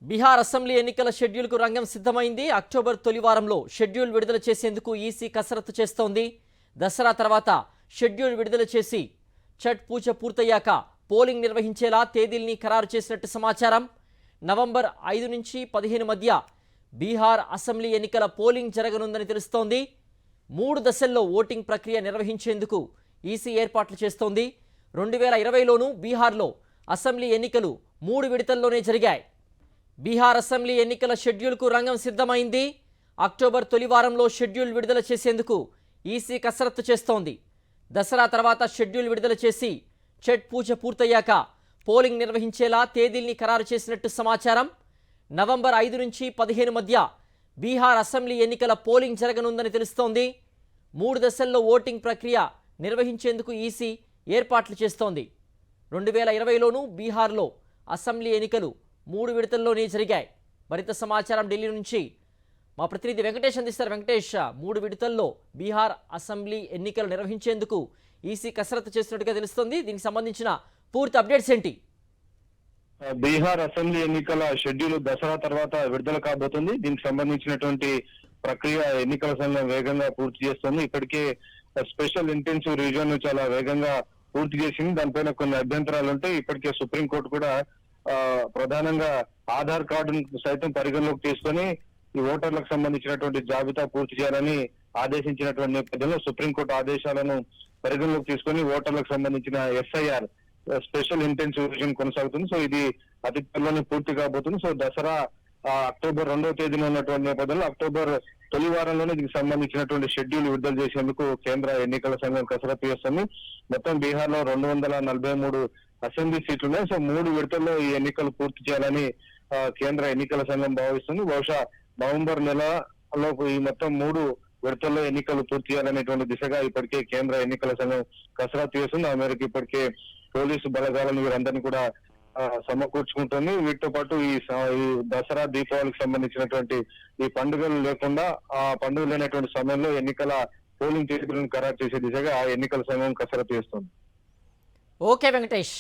Bihar assembly ఎన్నికల షెడ్యూల్కు రంగం సిద్ధమైంది. అక్టోబర్ తొలి వారంలో షెడ్యూల్ విడుదల చేసేందుకు ఈసీ కసరత్తు చేస్తోంది. దసరా తర్వాత షెడ్యూల్ విడుదల చేసి ఛట్ పూజ పూర్తయ్యాక పోలింగ్ నిర్వహించేలా తేదీల్ని ఖరారు చేసినట్టు సమాచారం. నవంబర్ 5 నుంచి 15 మధ్య బీహార్ అసెంబ్లీ ఎన్నికల పోలింగ్ జరగనుందని తెలుస్తోంది. 3 దశల్లో ఓటింగ్ ప్రక్రియ నిర్వహించేందుకు ఈసీ ఏర్పాట్లు చేస్తోంది. 2020లోనూ బీహార్లో అసెంబ్లీ ఎన్నికలు 3 విడతల్లోనే జరిగాయి. బీహార్ అసెంబ్లీ ఎన్నికల షెడ్యూల్కు రంగం సిద్ధమైంది. అక్టోబర్ తొలి వారంలో షెడ్యూల్ విడుదల చేసేందుకు ఈసీ కసరత్తు చేస్తోంది. దసరా తర్వాత షెడ్యూల్ విడుదల చేసి ఛట్ పూజ పూర్తయ్యాక పోలింగ్ నిర్వహించేలా తేదీల్ని ఖరారు చేసినట్టు సమాచారం. నవంబర్ 5 నుంచి 15 మధ్య బీహార్ అసెంబ్లీ ఎన్నికల పోలింగ్ జరగనుందని తెలుస్తోంది. 3 దశల్లో ఓటింగ్ ప్రక్రియ నిర్వహించేందుకు ఈసీ ఏర్పాట్లు చేస్తోంది. 2020లోనూ బీహార్లో అసెంబ్లీ ఎన్నికలు 3 విడతల్లోనే జరిగాయి. మరింత సమాచారం ఢిల్లీ నుంచి మా ప్రతినిధి వెంకటేష్ అందిస్తారు. వెంకటేష్, 3 విడతల్లో బీహార్ అసెంబ్లీ ఎన్నికలు నిర్వహించేందుకు ఈసీ కసరత్తు చేస్తున్నట్టుగా తెలుస్తోంది. దీనికి సంబంధించిన పూర్తి అప్డేట్స్ ఏంటి? బీహార్ అసెంబ్లీ ఎన్నికల షెడ్యూల్ దసరా తర్వాత విడుదల కాబోతుంది. దీనికి సంబంధించినటువంటి ప్రక్రియ ఎన్నికల సంఘం వేగంగా పూర్తి చేస్తుంది. ఇప్పటికే స్పెషల్ ఇంటెన్సివ్ రివిజన్ చాలా వేగంగా పూర్తి చేసింది. దానిపైన కొన్ని అభ్యంతరాలు ఉంటాయి. ఇప్పటికే సుప్రీంకోర్టు కూడా ప్రధానంగా ఆధార్ కార్డును సైతం పరిగణలోకి తీసుకొని ఈ ఓటర్లకు సంబంధించినటువంటి జాబితా పూర్తి చేయాలని ఆదేశించినటువంటి నేపథ్యంలో సుప్రీంకోర్టు ఆదేశాలను పరిగణలోకి తీసుకొని ఓటర్లకు సంబంధించిన ఎస్ఐఆర్ స్పెషల్ ఇంటెన్సివ్ రివిజన్ కొనసాగుతుంది. సో ఇది అతి త్వరలోనే పూర్తి కాబోతుంది. సో దసరా అక్టోబర్ 2వ తేదీన ఉన్నటువంటి నేపథ్యంలో అక్టోబర్ తొలి వారంలోనే దీనికి సంబంధించినటువంటి షెడ్యూల్ విడుదల చేసేందుకు కేంద్ర ఎన్నికల సంఘం కసరత్తు చేస్తుంది. మొత్తం బీహార్ లో 243 అసెంబ్లీ సీట్లు ఉన్నాయి. సో 3 విడతల్లో ఈ ఎన్నికలు పూర్తి చేయాలని కేంద్ర ఎన్నికల సంఘం భావిస్తుంది. బహుశా నవంబర్ నెలలోపు ఈ మొత్తం 3 విడతల్లో ఎన్నికలు పూర్తి చేయాలనేటువంటి దిశగా ఇప్పటికే కేంద్ర ఎన్నికల సంఘం కసరత్తు చేస్తుంది. ఆ మేరకు ఇప్పటికే పోలీసు బలగాలను వీరందరినీ కూడా సమకూర్చుకుంటుంది. వీటితో పాటు ఈ దసరా దీపావళికి సంబంధించినటువంటి ఈ పండుగలు లేకుండా ఆ పండుగలు లేనటువంటి సమయంలో ఎన్నికల పోలింగ్ తేదీలను ఖరారు చేసే దిశగా ఆ ఎన్నికల సంఘం కసరత్తు చేస్తుంది. ఓకే వెంకటేష్.